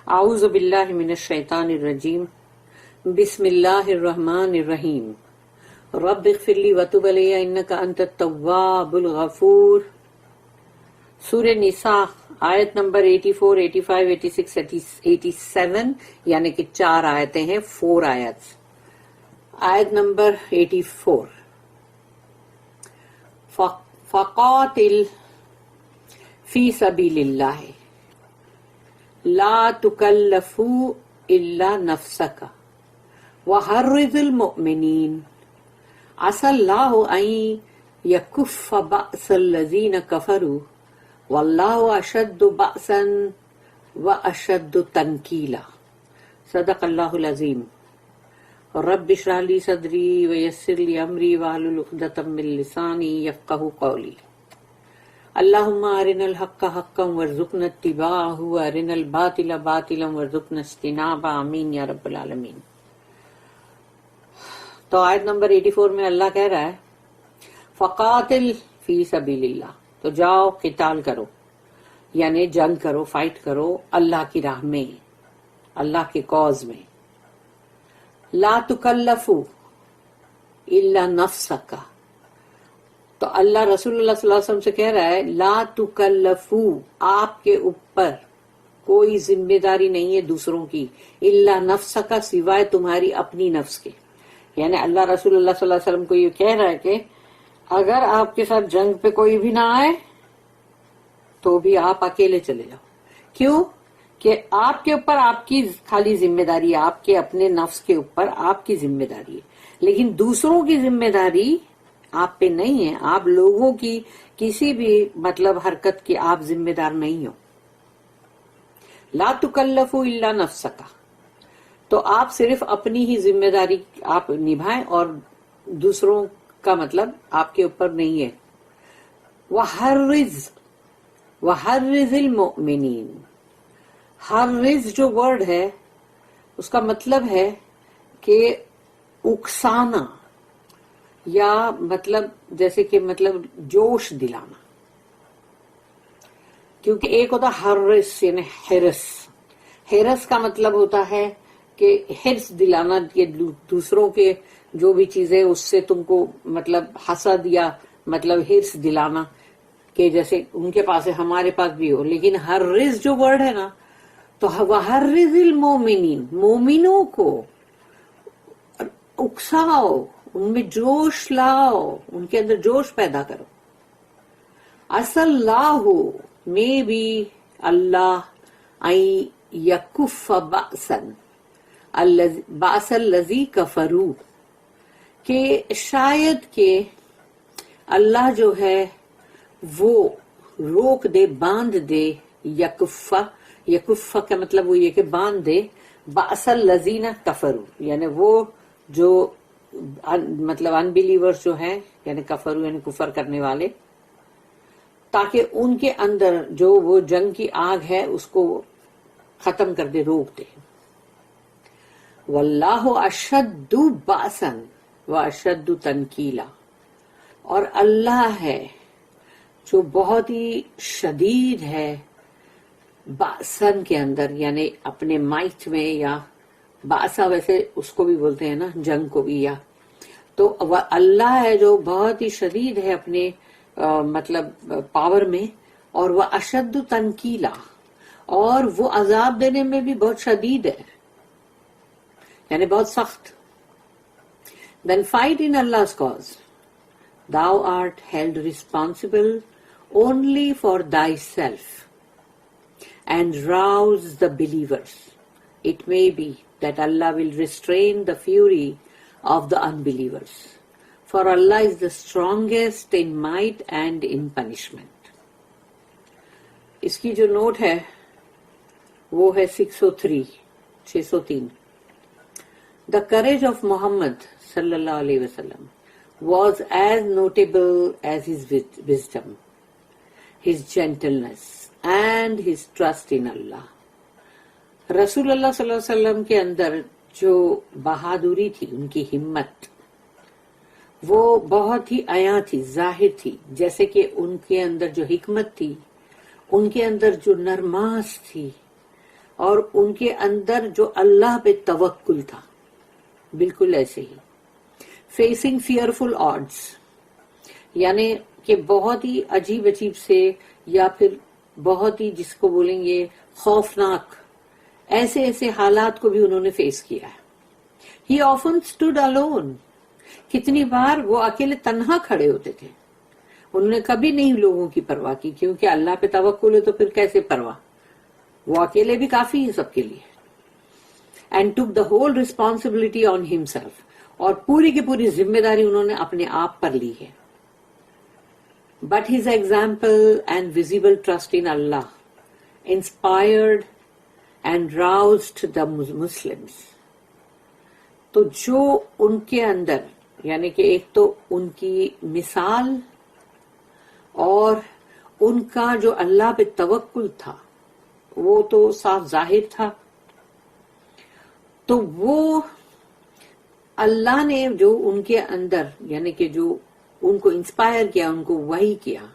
اعوذ باللہ من الشیطان الرجیم بسم اللہ الرحمن الرحیم رب اغفر لی وتب علی انک انت التواب الغفور۔ سورہ نساء آیت نمبر 84، 85، 86، 87 یعنی کہ 4 آیتیں ہیں، 4 آیت۔ آیت نمبر 84، فقاتل فی سبیل اللہ لا تکلف الا نفسک وحرض المؤمنین عسى اللہ ان یکف بأس الذین کفروا واللہ اشد بأسا واشد تنکیلا۔ صدق اللہ العظیم۔ رب اشرح لی صدری ویسر لی امری واحلل عقدۃ من لسانی یفقہوا قولی۔ اللہم ارنا الحق حقا وارزقنا اتباعہ وارنا الباطل باطلا وارزقنا اجتنابہ، آمین یا رب العالمین۔ تو آیت نمبر 84 میں اللہ کہہ رہا ہے فقاتل فی سبیل اللہ، تو جاؤ قتال کرو، یعنی جنگ کرو، فائٹ کرو اللہ کی راہ میں، اللہ کے کاز میں۔ لا تکلفوا الا نفسک، تو اللہ رسول اللہ صلی اللہ علیہ وسلم سے کہہ رہا ہے لا تکلفوا، آپ کے اوپر کوئی ذمہ داری نہیں ہے دوسروں کی، الا نفسک، سوائے تمہاری اپنی نفس کے۔ یعنی اللہ رسول اللہ صلی اللہ علیہ وسلم کو یہ کہہ رہا ہے کہ اگر آپ کے ساتھ جنگ پہ کوئی بھی نہ آئے تو بھی آپ اکیلے چلے جاؤ۔ کیوں؟ کہ آپ کے اوپر آپ کی خالی ذمہ داری ہے، آپ کے اپنے نفس کے اوپر آپ کی ذمہ داری ہے، لیکن دوسروں کی ذمہ داری آپ پہ نہیں ہے۔ آپ لوگوں کی کسی بھی حرکت کی آپ ذمہ دار نہیں ہو۔ لا تکلفوا الا نفسک، تو آپ صرف اپنی ہی ذمہ داری آپ نبھائیں اور دوسروں کا آپ کے اوپر نہیں ہے۔ وحرض المؤمنین، حرض جو ورڈ ہے اس کا مطلب ہے کہ اکسانا، یا جیسے کہ جوش دلانا، کیونکہ ایک ہوتا حرص یعنی حرص، حرص کا مطلب ہوتا ہے کہ حرص دلانا، کہ دوسروں کے جو بھی چیزیں اس سے تم کو حسد یا حرص دلانا، کہ جیسے ان کے پاس ہے ہمارے پاس بھی ہو۔ لیکن حرص جو ورڈ ہے نا، تو وحرض المؤمنین، مومنوں کو اکساؤ، ان میں جوش لاؤ، ان کے اندر جوش پیدا کرو۔ عسى اللہ، میں بھی اللہ، ان یکف بأسا الذی کفروا، کہ شاید کہ اللہ جو ہے وہ روک دے، باندھ دے، یکف کا مطلب وہ یہ کہ باندھ دے، بأس الذین کفروا، یعنی وہ جو ان بلیورز جو ہیں، یعنی کفروا یعنی کفر کرنے والے، تاکہ ان کے اندر جو وہ جنگ کی آگ ہے اس کو ختم کر دے، روک دے۔ واللہ اشد بأسا واشد تنکیلا، اور اللہ ہے جو بہت ہی شدید ہے بأسن کے اندر، یعنی اپنے مائٹ میں، یا بأسا ویسے اس کو بھی بولتے ہیں نا، جنگ کو بھی، یا تو اللہ ہے جو بہت ہی شدید ہے اپنے پاور میں، اور وہ اشد تنکیلا، اور وہ عذاب دینے میں بھی بہت شدید ہے، یعنی بہت سخت۔ Then fight in Allah's cause. Thou art held responsible only for thyself, and rouse the believers. It may be that Allah will restrain the fury of the unbelievers, for Allah is the strongest in might and in punishment. اس کی جو note ہے وہ ہے 603۔ The courage of Muhammad sallallahu alaihi wasallam was as notable as his wisdom, his gentleness, and his trust in Allah. رسول اللہ صلی اللہ علیہ وسلم کے اندر جو بہادری تھی، ان کی ہمت، وہ بہت ہی عیاں تھی، ظاہر تھی، جیسے کہ ان کے اندر جو حکمت تھی، ان کے اندر جو نرماس تھی، اور ان کے اندر جو اللہ پہ توکل تھا، بالکل ایسے ہی فیسنگ فیئرفل آڈز، یعنی کہ بہت ہی عجیب عجیب سے یا پھر بہت ہی جس کو بولیں گے خوفناک ایسے ایسے حالات کو بھی انہوں نے فیس کیا ہے. He often stood alone. کتنی بار وہ اکیلے تنہا کھڑے ہوتے تھے. انہوں نے کبھی نہیں لوگوں کی پرواہ کی، کیونکہ اللہ پہ توکل ہے تو پھر کیسے پرواہ، وہ اکیلے بھی کافی ہے سب کے لیے. And took the whole responsibility on himself. اور پوری کی پوری ذمہ داری انہوں نے اپنے آپ پر لی ہے. But his example and visible trust in Allah inspired and roused the Muslims. تو جو ان کے اندر، یعنی کہ ایک تو ان کی مثال اور ان کا جو اللہ پہ توکل تھا وہ تو صاف ظاہر تھا، تو وہ اللہ نے جو ان کے اندر یعنی کہ جو ان کو انسپائر کیا، ان کو وحی کیا،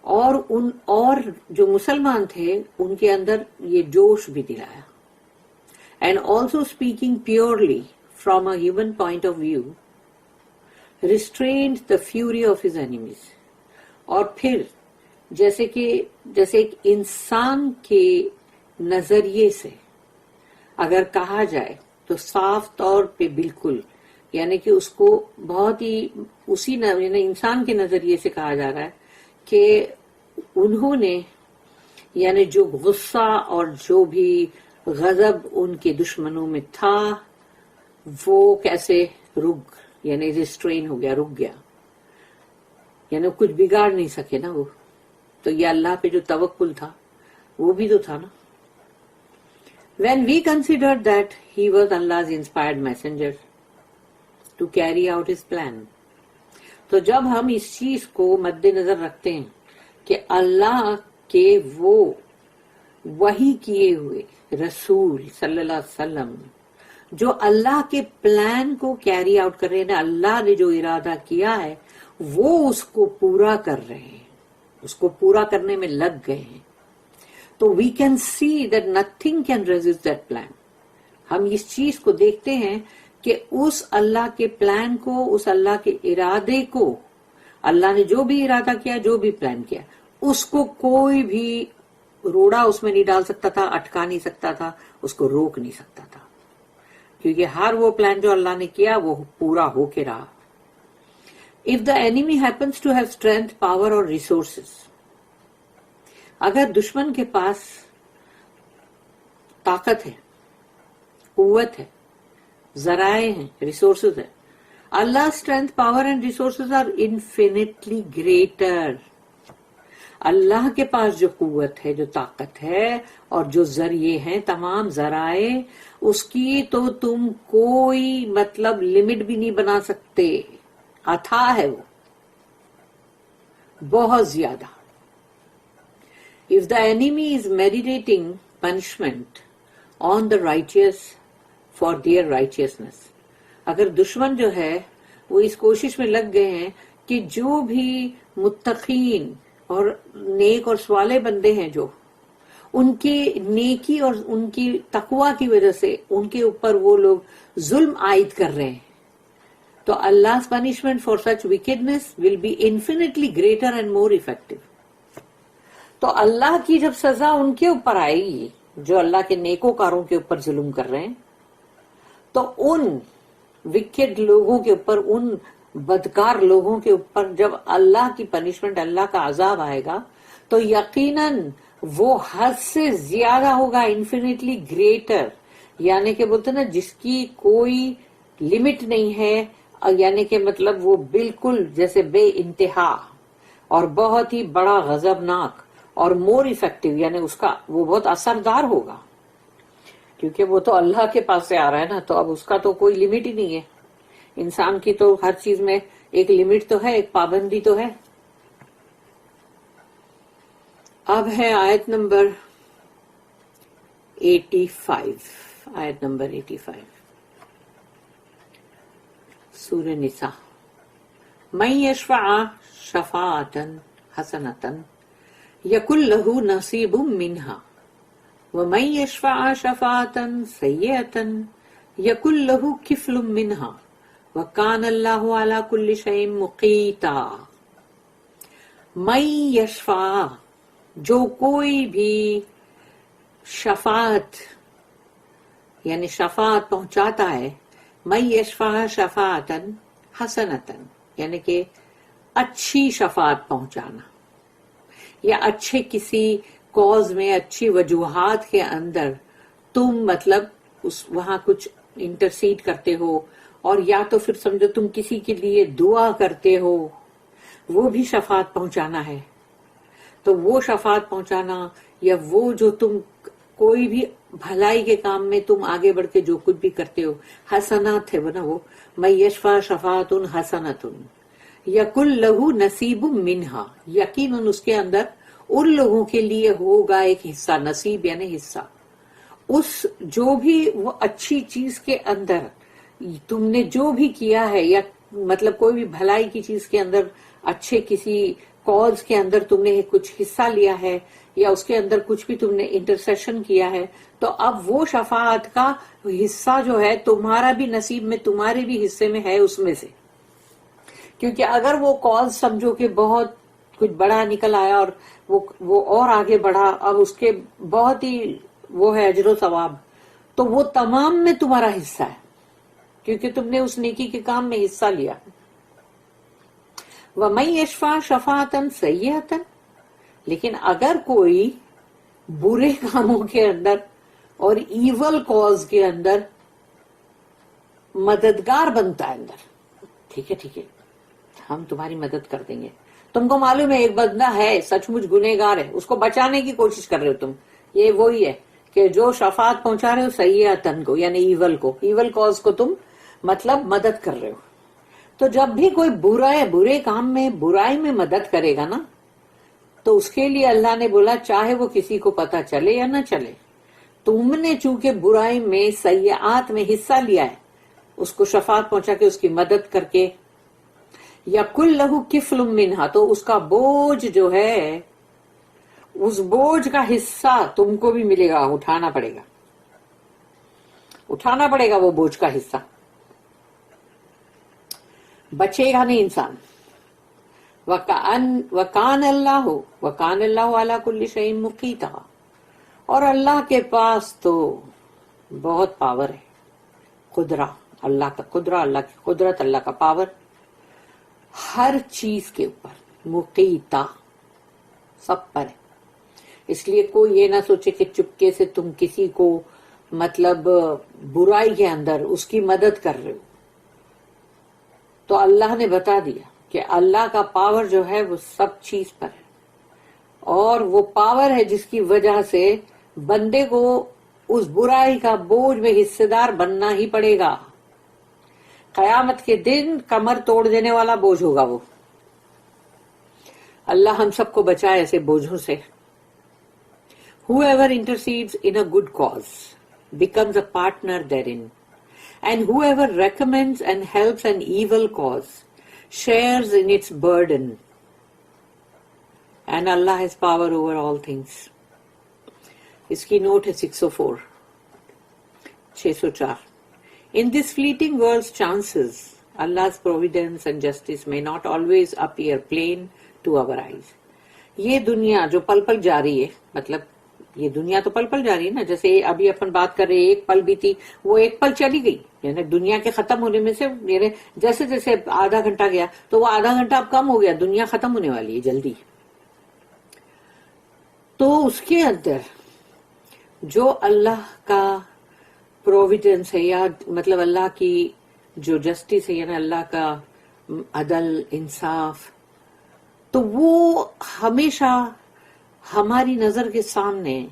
اور جو مسلمان تھے ان کے اندر یہ جوش بھی دلایا. And also speaking purely from a human point of view, restrained the fury of his enemies. اور پھر جیسے ایک انسان کے نظریے سے اگر کہا جائے تو صاف طور پہ بالکل، یعنی کہ اس کو بہت ہی یعنی انسان کے نظریے سے کہا جا رہا ہے کہ انہوں نے یعنی جو غصہ اور جو بھی غضب ان کے دشمنوں میں تھا وہ کیسے یعنی ریسٹرین ہو گیا، رک گیا، یعنی کچھ بگاڑ نہیں سکے نا وہ. تو یہ اللہ پہ جو توکل تھا وہ بھی تو تھا نا. When we considered that he was Allah's inspired messenger to carry out his plan. تو جب ہم اس چیز کو مد نظر رکھتے ہیں کہ اللہ کے وہ وحی کیے ہوئے رسول صلی اللہ علیہ وسلم جو اللہ کے پلان کو کیری آؤٹ کر رہے ہیں، اللہ نے جو ارادہ کیا ہے وہ اس کو پورا کر رہے ہیں، اس کو پورا کرنے میں لگ گئے ہیں، تو we can see that nothing can resist that plan. ہم اس چیز کو دیکھتے ہیں کہ اس اللہ کے پلان کو، اس اللہ کے ارادے کو، اللہ نے جو بھی ارادہ کیا، جو بھی پلان کیا، اس کو کوئی بھی روڑا اس میں نہیں ڈال سکتا تھا، اٹکا نہیں سکتا تھا، اس کو روک نہیں سکتا تھا، کیونکہ ہر وہ پلان جو اللہ نے کیا وہ پورا ہو کے رہا. If the enemy happens to have strength, power or resources, اگر دشمن کے پاس طاقت ہے، قوت ہے، ذرائع ہیں، ریسورسز ہے، اللہ strength, power and resources are infinitely greater. اللہ کے پاس جو قوت ہے، جو طاقت ہے اور جو ذریعے ہیں، تمام ذرائع، اس کی تو تم کوئی مطلب لمٹ بھی نہیں بنا سکتے. اتھا ہے وہ، بہت زیادہ. If the enemy is meditating punishment on the righteous for their righteousness, اگر دشمن جو ہے وہ اس کوشش میں لگ گئے ہیں کہ جو بھی متقین اور نیک اور صالح بندے ہیں، جو ان کی نیکی اور ان کی تقوی کی وجہ سے ان کے اوپر وہ لوگ ظلم عائد کر رہے ہیں، تو Allah's punishment for such wickedness will be infinitely greater and more effective. تو اللہ کی جب سزا ان کے اوپر آئے گی جو اللہ کے نیکوکاروں کے اوپر ظلم کر رہے ہیں، تو ان وکڈ لوگوں کے اوپر، ان بدکار لوگوں کے اوپر جب اللہ کی پنشمنٹ، اللہ کا عذاب آئے گا تو یقیناً وہ حد سے زیادہ ہوگا، انفینٹلی گریٹر، یعنی کہ بولتے نا جس کی کوئی لمٹ نہیں ہے، یعنی کہ مطلب وہ بالکل جیسے بے انتہا اور بہت ہی بڑا غضبناک اور مور افیکٹو، یعنی اس کا وہ بہت اثردار ہوگا، کیونکہ وہ تو اللہ کے پاس سے آ رہا ہے نا، تو اب اس کا تو کوئی لمٹ ہی نہیں ہے. انسان کی تو ہر چیز میں ایک لمٹ تو ہے، ایک پابندی تو ہے. اب ہے آیت نمبر 85، آیت نمبر 85 سورہ نساء. من یشفع شفاعۃ حسنۃ یکن لہ نصیب منہا وَمَن يَشْفَعْ شَفَاعَةً سَيِّئَةً يَكُن لَّهُ كِفْلٌ مِّنْهَا وَكَانَ اللَّهُ عَلَىٰ كُلِّ شَيْءٍ مُقِیتًا۔ من یشفع، جو کوئی بھی شفاعت یعنی شفاعت پہنچاتا ہے، من یشفع شفاعتاً حسنتاً یعنی کہ اچھی شفاعت پہنچانا، یا اچھے کسی کاز میں، اچھی وجوہات کے اندر تم مطلب وہاں کچھ انٹرسیڈ کرتے ہو، اور یا تو پھر سمجھو تم کسی کے لیے دعا کرتے ہو، وہ بھی شفاعت پہنچانا ہے۔ تو وہ شفاعت پہنچانا، یا وہ جو تم کوئی بھی بھلائی کے کام میں تم آگے بڑھ کے جو کچھ بھی کرتے ہو، حسنات ہے نا وہ، من یشفع شفاعۃ حسنۃ یکن لہ نصیب منہا، یقیناً اس کے اندر ان لوگوں کے لیے ہوگا ایک حصہ، نصیب یعنی حصہ، اس جو بھی وہ اچھی چیز کے اندر تم نے جو بھی کیا ہے، یا مطلب کوئی بھی بھلائی کی چیز کے اندر، اچھے کسی کاز کے اندر تم نے کچھ حصہ لیا ہے، یا اس کے اندر کچھ بھی تم نے انٹرسیشن کیا ہے، تو اب وہ شفاعت کا حصہ جو ہے تمہارا بھی نصیب میں، تمہارے بھی حصے میں ہے اس میں سے۔ کیونکہ اگر وہ کاز سمجھو کہ بہت کچھ بڑا نکل آیا اور وہ اور آگے بڑھا، اب اس کے بہت ہی وہ ہے اجر و ثواب، تو وہ تمام میں تمہارا حصہ ہے، کیونکہ تم نے اس نیکی کے کام میں حصہ لیا۔ وَمَن يَشْفَعْ شَفَاعَةً سَيِّئَةً، لیکن اگر کوئی برے کاموں کے اندر اور ایول کاز کے اندر مددگار بنتا ہے اندر، ٹھیک ہے ہم تمہاری مدد کر دیں گے، تم کو معلوم ہے ایک بندہ ہے سچ مچ گنہگار ہے، اس کو بچانے کی کوشش کر رہے ہو تم، یہ وہی ہے کہ جو شفاعت پہنچا رہے ہو سیئتن کو، یعنی ایول کاز کو تم مطلب مدد کر رہے ہو۔ تو جب بھی کوئی برے کام میں، برائی میں مدد کرے گا نا، تو اس کے لیے اللہ نے بولا چاہے وہ کسی کو پتا چلے یا نہ چلے، تم نے چونکہ برائی میں، سیئات میں حصہ لیا ہے، اس کو شفاعت پہنچا کے، اس کی مدد کر کے، یکن لہ کفل منہا، تو اس کا بوجھ جو ہے، اس بوجھ کا حصہ تم کو بھی ملے گا، اٹھانا پڑے گا وہ بوجھ کا حصہ، بچے گا نہیں انسان۔ وَكَانَ اللَّهُ عَلَىٰ كُلِّ شَيْءٍ مُقِیتًا، اور اللہ کے پاس تو بہت پاور ہے، اللہ کی قدرت، اللہ کا پاور ہر چیز کے اوپر، مقیتا سب پر ہے۔ اس لیے کوئی یہ نہ سوچے کہ چپکے سے تم کسی کو مطلب برائی کے اندر اس کی مدد کر رہے ہو، تو اللہ نے بتا دیا کہ اللہ کا پاور جو ہے وہ سب چیز پر ہے، اور وہ پاور ہے جس کی وجہ سے بندے کو اس برائی کا بوجھ میں حصے دار بننا ہی پڑے گا۔ قیامت کے دن کمر توڑ دینے والا بوجھ ہوگا وہ۔ اللہ ہم سب کو بچائے ایسے بوجھوں سے۔ Whoever intercedes in a good cause becomes a partner therein, and whoever recommends and helps an evil cause shares in its burden, and Allah has power over all things. اس کی نوٹ ہے 604 604۔ In this fleeting world's chances, Allah's providence and justice may not always appear plain to our eyes. یہ دنیا جو پل پل جاری ہے، مطلب یہ دنیا تو پل پل جاری ہے نا، جیسے ابھی اپن بات کر رہے ہیں، ایک پل بھی تھی، وہ ایک پل چلی گئی، یعنی دنیا کے ختم ہونے میں سے جیسے جیسے آدھا گھنٹہ گیا تو وہ آدھا گھنٹہ اب کم ہو گیا، دنیا ختم ہونے والی ہے جلدی۔ تو اس کے اندر جو اللہ کا پروویڈنس ہے، یا مطلب اللہ کی جو جسٹس ہے، یعنی اللہ کا عدل، انصاف، تو وہ ہمیشہ ہماری نظر کے سامنے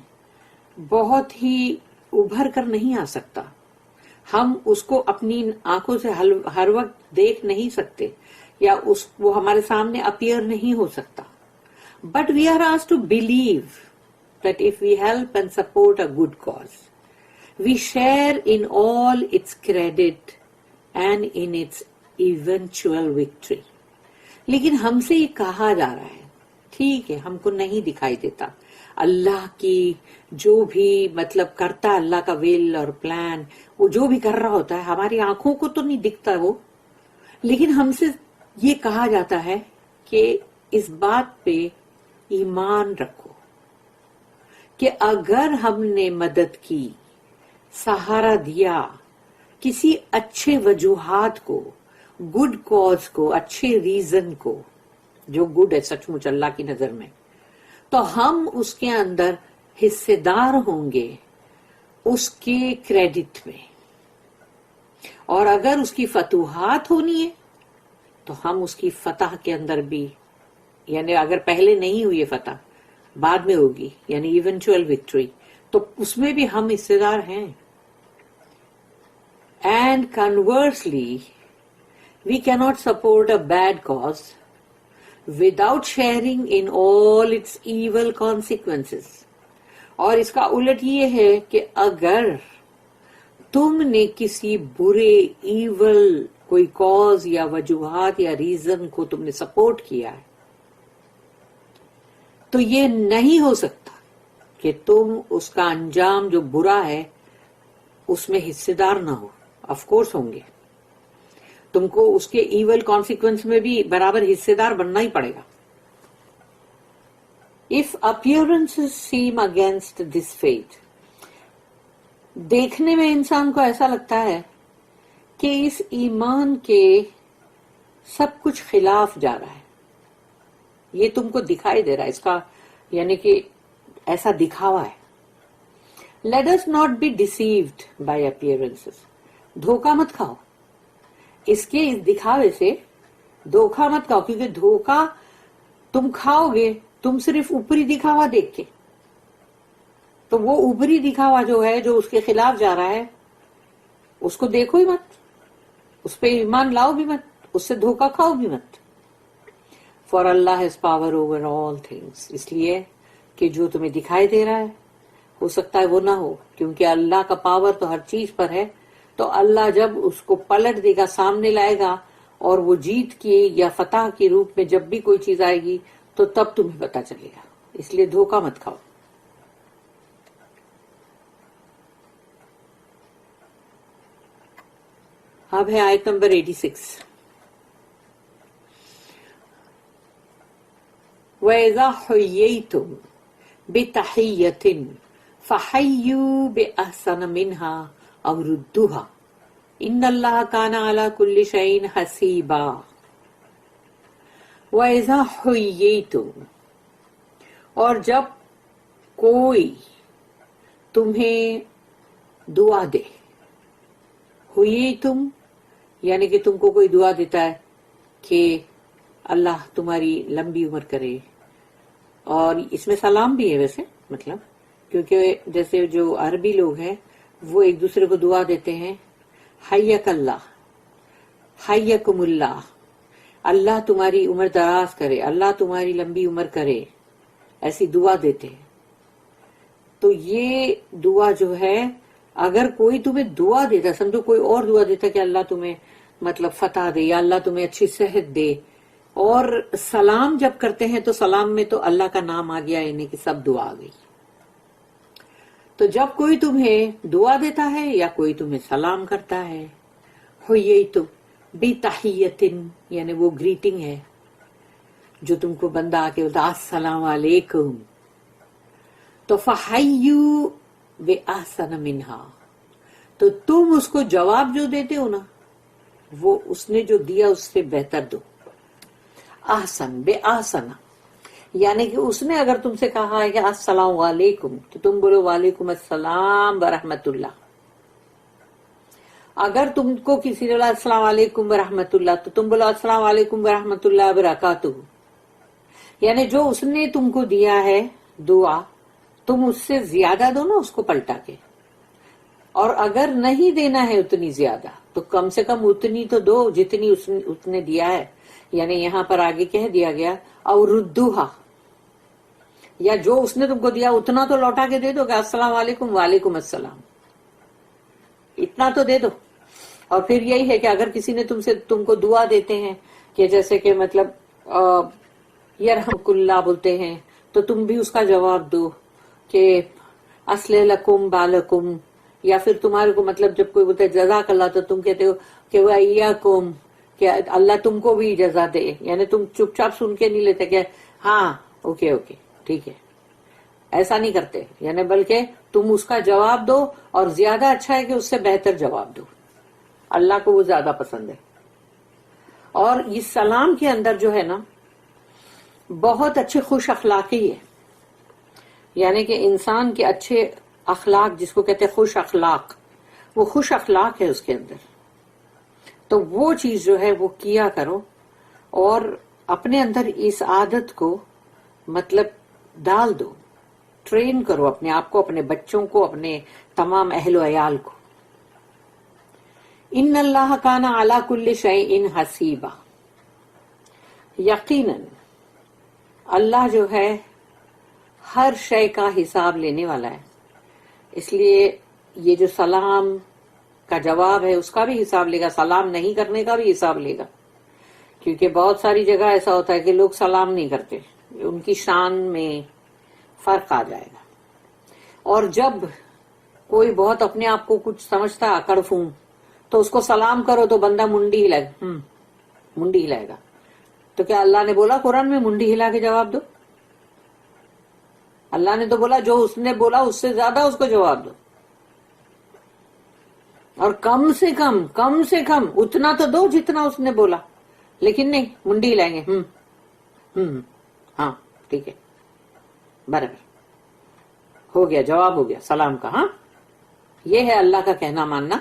بہت ہی ابھر کر نہیں آ سکتا، ہم اس کو اپنی آنکھوں سے ہر وقت دیکھ نہیں سکتے، یا وہ ہمارے سامنے اپیئر نہیں ہو سکتا، but we are asked to believe that if we help and support a good cause, we share in all its credit and in its eventual victory. لیکن ہم سے یہ کہا جا رہا ہے، ٹھیک ہے ہم کو نہیں دکھائی دیتا، اللہ کی جو بھی مطلب کرتا ہے اللہ کا ول اور پلان، وہ جو بھی کر رہا ہوتا ہے ہماری آنکھوں کو تو نہیں دکھتا وہ، لیکن ہم سے یہ کہا جاتا ہے کہ اس بات پہ ایمان رکھو کہ اگر ہم نے مدد کی، سہارا دیا کسی اچھے وجوہات کو، گڈ کاز کو، اچھے ریزن کو جو گڈ ہے سچ مچ اللہ کی نظر میں، تو ہم اس کے اندر حصے دار ہوں گے اس کے کریڈٹ میں، اور اگر اس کی فتوحات ہونی ہے تو ہم اس کی فتح کے اندر بھی، یعنی اگر پہلے نہیں ہوئی فتح بعد میں ہوگی یعنی ایونچوئل وکٹری، تو اس میں بھی ہم حصے دار ہیں. And conversely we cannot support a bad cause without sharing in all its evil consequences. اور اس کا الٹ یہ ہے کہ اگر تم نے کسی برے ایول کوئی کاز یا وجوہات یا ریزن کو تم نے سپورٹ کیا ہے، تو یہ نہیں ہو سکتا کہ تم اس کا انجام جو برا ہے اس میں حصے دار نہ ہو. آف کورس ہوں گے، تم کو اس کے ایول کانسیکوینس میں بھی برابر حصے دار بننا ہی پڑے گا. If appearances seem against this fate، دیکھنے میں انسان کو ایسا لگتا ہے کہ اس ایمان کے سب کچھ خلاف جا رہا ہے، یہ تم کو دکھائی دے رہا ہے، اس کا یعنی کہ ایسا دکھاوا ہے. Let us not be deceived by appearances. دھوکہ مت کھاؤ اس کے، اس دکھاوے سے دھوکہ مت کھاؤ، کیونکہ دھوکہ تم کھاؤ گے تم صرف اوپری دکھاوا دیکھ کے، تو وہ اوپری دکھاوا جو ہے جو اس کے خلاف جا رہا ہے اس کو دیکھو ہی مت، اس پہ ایمان لاؤ بھی مت، اس سے دھوکہ کھاؤ بھی مت. For Allah has power over all things، اس لیے کہ جو تمہیں دکھائی دے رہا ہے ہو سکتا ہے وہ نہ ہو، کیونکہ اللہ کا پاور تو ہر چیز پر ہے. تو اللہ جب اس کو پلٹ دے گا، سامنے لائے گا، اور وہ جیت کی یا فتح کے روپ میں جب بھی کوئی چیز آئے گی تو تب تمہیں پتا چلے گا. اس لیے دھوکہ مت کھاؤ. اب ہے آیت نمبر 86. وَإِذَا حُيِّيتُمْ بِتَحِيَّةٍ فَحَيُّوا بِأَحْسَنَ مِنْهَا أَوْ رُدُّوهَا إِنَّ اللَّهَ كَانَ عَلَى كُلِّ شَيْءٍ حَسِيبًا. وَإِذَا حُيِّيتُمْ، اور جب کوئی تمہیں دعا دے، حُيِّيتُمْ یعنی کہ تم کو کوئی دعا دیتا ہے کہ اللہ تمہاری لمبی عمر کرے، اور اس میں سلام بھی ہے ویسے، مطلب کیونکہ جیسے جو عربی لوگ ہیں وہ ایک دوسرے کو دعا دیتے ہیں، حیک اللہ، حیکم اللہ، اللہ تمہاری عمر دراز کرے، اللہ تمہاری لمبی عمر کرے، ایسی دعا دیتے ہیں. تو یہ دعا جو ہے اگر کوئی تمہیں دعا دیتا، سمجھو کوئی اور دعا دیتا کہ اللہ تمہیں مطلب فتح دے یا اللہ تمہیں اچھی صحت دے، اور سلام جب کرتے ہیں تو سلام میں تو اللہ کا نام آ گیا، یعنی کہ سب دعا آ گئی. تو جب کوئی تمہیں دعا دیتا ہے یا کوئی تمہیں سلام کرتا ہے، حُيِّيتُمْ بِتَحِيَّةٍ یعنی وہ گریٹنگ ہے جو تم کو بندہ آ کے بولتا السلام علیکم، تو فَحَيُّوا بِأَحْسَنَ مِنْهَا، تو تم اس کو جواب جو دیتے ہو نا وہ اس نے جو دیا اس سے بہتر دو. احسن بے آسن یعنی کہ اس نے اگر تم سے کہا ہے کہ السلام علیکم تو تم بولو وعلیکم السلام ورحمۃ اللہ. اگر تم کو کسی نے بولا السلام علیکم ورحمۃ اللہ تو تم بولو السلام علیکم ورحمۃ اللہ وبرکاتہ. یعنی جو اس نے تم کو دیا ہے دعا تم اس سے زیادہ دو نا اس کو پلٹا کے، اور اگر نہیں دینا ہے اتنی زیادہ تو کم سے کم اتنی تو دو جتنی اس نے دیا ہے. یعنی یہاں پر آگے کہہ دیا گیا اور ردوہا، یا جو اس نے تم کو دیا اتنا تو لوٹا کے دے دو کہ السلام علیکم وعلیکم السلام، اتنا تو دے دو. اور پھر یہی ہے کہ اگر کسی نے تم کو دعا دیتے ہیں کہ جیسے کہ مطلب یرحمک اللہ بولتے ہیں تو تم بھی اس کا جواب دو کہ اسلح لکم بالکم، یا پھر تمہارے کو مطلب جب کوئی بولتا ہے جزاک اللہ تو تم کہتے ہو کہ وَإِيَّاكُمْ، کہ اللہ تم کو بھی جزا دے، یعنی تم چپ چاپ سن کے نہیں لیتے کہ ہاں اوکے ٹھیک ہے، ایسا نہیں کرتے، یعنی بلکہ تم اس کا جواب دو، اور زیادہ اچھا ہے کہ اس سے بہتر جواب دو، اللہ کو وہ زیادہ پسند ہے۔ اور اس سلام کے اندر جو ہے نا بہت اچھے خوش اخلاقی ہے، یعنی کہ انسان کے اچھے اخلاق جس کو کہتے ہیں خوش اخلاق، وہ خوش اخلاق ہے اس کے اندر، تو وہ چیز جو ہے وہ کیا کرو، اور اپنے اندر اس عادت کو مطلب ڈال دو، ٹرین کرو اپنے آپ کو، اپنے بچوں کو، اپنے تمام اہل و عیال کو۔ ان اللہ کان علی کل شیء حسیبا، یقیناً اللہ جو ہے ہر شے کا حساب لینے والا ہے، اس لیے یہ جو سلام کا جواب ہے اس کا بھی حساب لے گا، سلام نہیں کرنے کا بھی حساب لے گا، کیونکہ بہت ساری جگہ ایسا ہوتا ہے کہ لوگ سلام نہیں کرتے، ان کی شان میں فرق آ جائے گا۔ اور جب کوئی بہت اپنے آپ کو کچھ سمجھتا ہے اکڑ فون، تو اس کو سلام کرو تو بندہ منڈی ہلائے گا، تو کیا اللہ نے بولا قرآن میں منڈی ہلا کے جواب دو؟ اللہ نے تو بولا جو اس نے بولا اس سے زیادہ اس کو جواب دو، اور کم سے کم اتنا تو دو جتنا اس نے بولا، لیکن نہیں، منڈی ہلائیں گے، ہاں ٹھیک ہے برابر، ہو گیا جواب، ہو گیا سلام کا۔ ہاں یہ ہے اللہ کا کہنا ماننا۔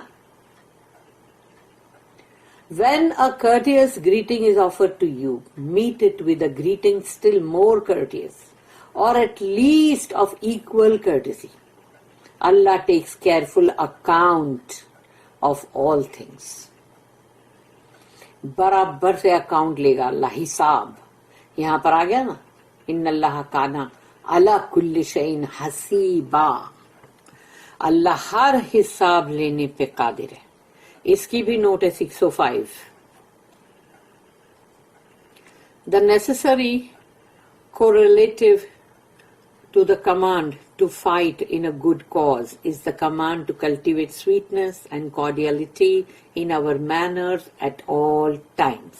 When a courteous greeting is offered to you, meet it with a greeting still more courteous, or at least of equal courtesy. Allah takes careful account of all things. برابر سے اکاؤنٹ لے گا اللہ، حساب یہاں پر آ گیا نا، ان اللہ کانا علی کل شیء حسیبا، اللہ ہر حساب لینے پہ قادر ہے۔ اس کی بھی نوٹ ہے 605۔ The necessary correlative to the command to fight in a good cause is the command to cultivate sweetness and cordiality in our manners at all times.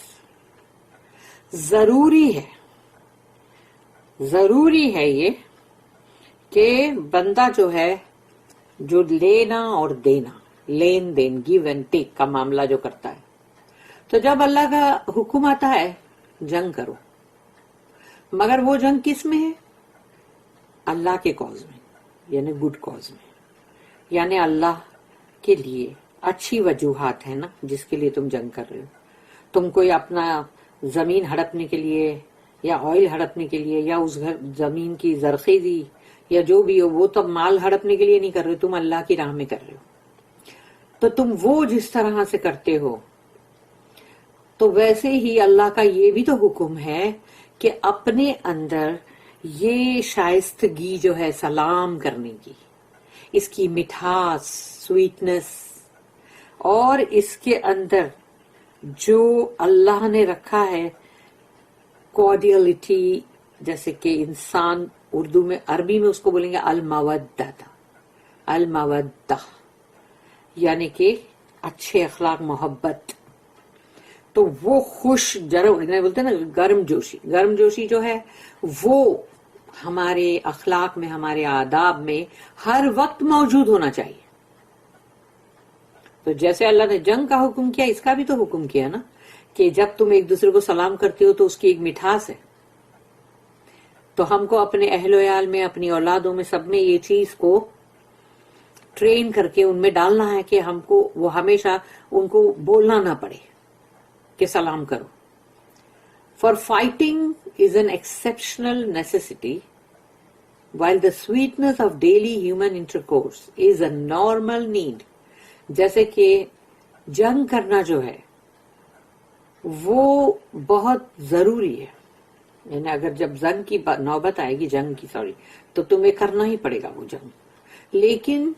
ضروری ہے یہ کہ بندہ جو ہے جو لینا اور دینا، لین دین، گیو اینڈ ٹیک کا معاملہ جو کرتا ہے، تو جب اللہ کا حکم آتا ہے جنگ کرو، مگر وہ جنگ کس میں ہے؟ اللہ کے کاز میں، یعنی گڈ کاز میں، یعنی اللہ کے لیے اچھی وجوہات ہیں نا جس کے لیے تم جنگ کر رہے ہو۔ تم کوئی اپنا زمین ہڑپنے کے لیے یا آئل ہڑپنے کے لیے یا اس زمین کی زرخیزی یا جو بھی ہو، وہ تو مال ہڑپنے کے لیے نہیں کر رہے، تم اللہ کی راہ میں کر رہے ہو، تو تم وہ جس طرح سے کرتے ہو، تو ویسے ہی اللہ کا یہ بھی تو حکم ہے کہ اپنے اندر یہ شائستگی جو ہے سلام کرنے کی، اس کی مٹھاس، سویٹنس، اور اس کے اندر جو اللہ نے رکھا ہے کارڈیلٹی، جیسے کہ انسان اردو میں، عربی میں اس کو بولیں گے المودہ، یعنی کہ اچھے اخلاق، محبت، تو وہ خوش بولتے ہیں نا گرم جوشی جو ہے وہ ہمارے اخلاق میں، ہمارے آداب میں ہر وقت موجود ہونا چاہیے۔ تو جیسے اللہ نے جنگ کا حکم کیا، اس کا بھی تو حکم کیا نا کہ جب تم ایک دوسرے کو سلام کرتے ہو تو اس کی ایک مٹھاس ہے، تو ہم کو اپنے اہل و عیال میں، اپنی اولادوں میں، سب میں یہ چیز کو ٹرین کر کے ان میں ڈالنا ہے کہ ہم کو وہ ہمیشہ ان کو بولنا نہ پڑے کہ سلام کرو۔ For fighting is an exceptional necessity, while the sweetness of daily human intercourse is a normal need. جیسے کہ جنگ کرنا جو ہے وہ بہت ضروری ہے، یعنی اگر جب جنگ کی نوبت آئے گی، تو تمہیں کرنا ہی پڑے گا وہ جنگ۔ لیکن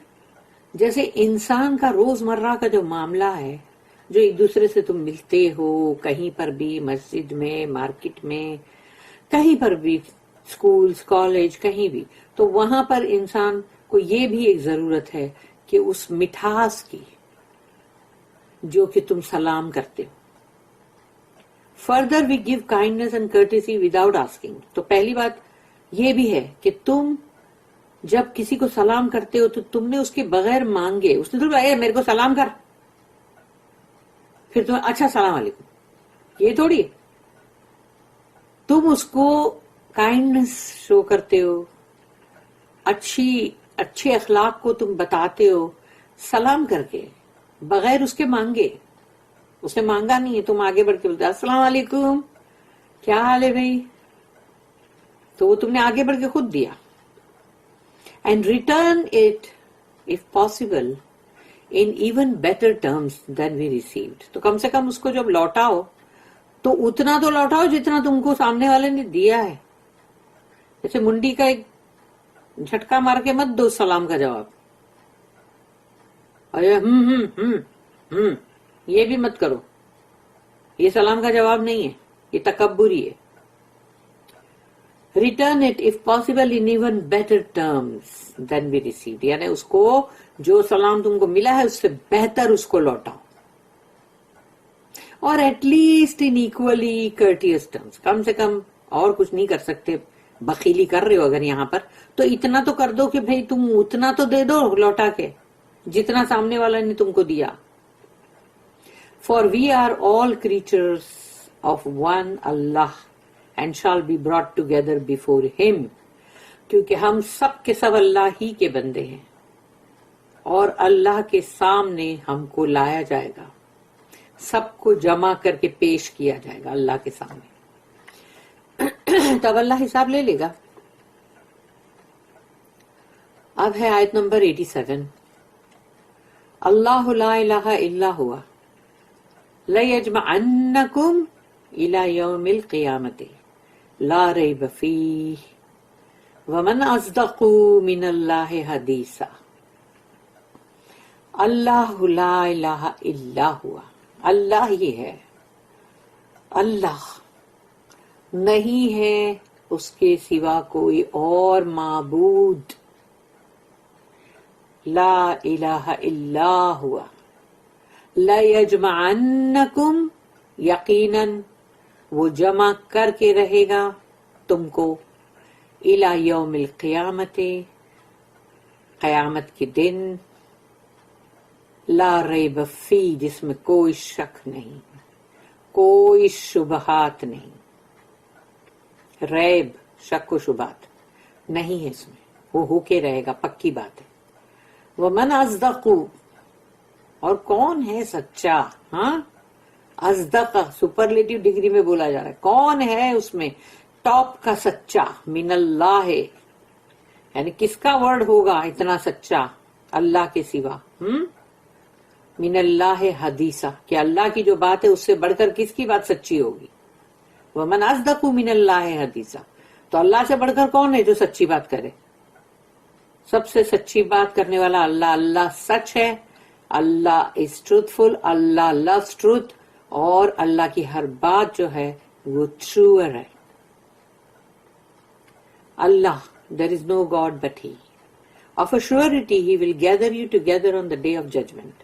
جیسے انسان کا روزمرہ کا جو معاملہ ہے، جو ایک دوسرے سے تم ملتے ہو، کہیں پر بھی، مسجد میں، مارکیٹ میں، کہیں پر بھی، اسکولس کالج کہیں بھی، تو وہاں پر انسان کو یہ بھی ایک ضرورت ہے کہ اس مٹھاس کی جو کہ تم سلام کرتے ہو. Further we give kindness and courtesy without asking. تو پہلی بات یہ بھی ہے کہ تم جب کسی کو سلام کرتے ہو تو تم نے اس کے بغیر مانگے، اس نے تو اے میرے کو سلام کر، پھر تم اچھا السلام علیکم، یہ تھوڑی ہے. تم اس کو کائنڈنس شو کرتے ہو، اچھے اخلاق کو تم بتاتے ہو سلام کر کے، بغیر اس کے مانگے. اس نے مانگا نہیں ہے، تم آگے بڑھ کے بولتے السلام علیکم، کیا حال ہے بھائی، تو وہ تم نے آگے بڑھ کے خود دیا. And return it if possible in even better terms than we received. تو کم سے کم اس کو جب لوٹاؤ تو اتنا تو لوٹاؤ جتنا تم کو سامنے والے نے دیا ہے. جیسے منڈی کا ایک جھٹکا مار کے مت دو سلام کا جواب، یہ بھی مت کرو، یہ سلام کا جواب نہیں ہے، یہ تکبری ہے. Return it if possible in even better terms than we received. یعنی اس کو جو سلام تم کو ملا ہے اس سے بہتر اس کو لوٹاؤ، اور at least in equally courteous terms. کم سے کم اور کچھ نہیں کر سکتے، بخیلی کر رہے ہو اگر یہاں پر تو اتنا تو کر دو کہ بھئی تم اتنا تو دے دو لوٹا کے جتنا سامنے والا نے تم کو دیا. For we are all creatures of one Allah and shall be brought together before Him. کیونکہ ہم سب کے سب اللہ ہی کے بندے ہیں اور اللہ کے سامنے ہم کو لایا جائے گا، سب کو جمع کر کے پیش کیا جائے گا اللہ کے سامنے. تب اللہ حساب لے لے گا. اب ہے آیت نمبر 87. اللہ لا الہ الا ہوا لَيَجْمَعَنَّكُمْ إِلَى يَوْمِ الْقِيَامَةِ لَا رَيْبَ فِيهِ وَمَنْ أَصْدَقُ مِنَ اللَّهِ حَدِيثًا. اللہ لا الہ الا ہوا، اللہ ہی ہے، اللہ نہیں ہے اس کے سوا کوئی اور معبود. لا الہ الا ہوا لَيَجْمَعَنَّكُمْ، یقیناً وہ جمع کر کے رہے گا تم کو، إِلَى يَوْمِ الْقِيَامَةِ، قیامت کے دن، لا ریب فی، جس میں کوئی شک نہیں، کوئی شبہات نہیں. ریب شک و شبہات نہیں ہے اس میں، وہ ہو کے رہے گا، پکی بات ہے. وَمَنْ أَصْدَقُ، اور کون ہے سچا. ہاں، اصدق سپرلیٹو ڈگری میں بولا جا رہا ہے، کون ہے اس میں ٹاپ کا سچا. من اللہ، یعنی کس کا ورڈ ہوگا اتنا سچا اللہ کے سوا. من اللہ حدیثا، کہ اللہ کی جو بات ہے اس سے بڑھ کر کس کی بات سچی ہوگی. ومن اصدق من اللہ حدیثا، تو اللہ سے بڑھ کر کون ہے جو سچی بات کرے. سب سے سچی بات کرنے والا اللہ. اللہ سچ ہے، اللہ از ٹروتھفل، اللہ لوز ٹروتھ، اور اللہ کی ہر بات جو ہے وہ ٹروئر ہے. اللہ، there is no God but He. Of a surety He will gather you together on the day of judgment,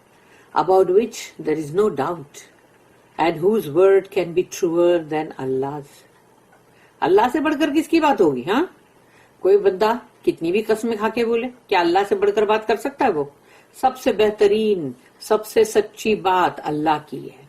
about which there is no doubt, and whose word can be truer than Allah's. اللہ سے بڑھ کر کس کی بات ہوگی. ہاں، کوئی بندہ کتنی بھی قسمیں کھا کے بولے، کیا اللہ سے بڑھ کر بات کر سکتا ہے؟ وہ سب سے بہترین، سب سے سچی بات اللہ کی ہے.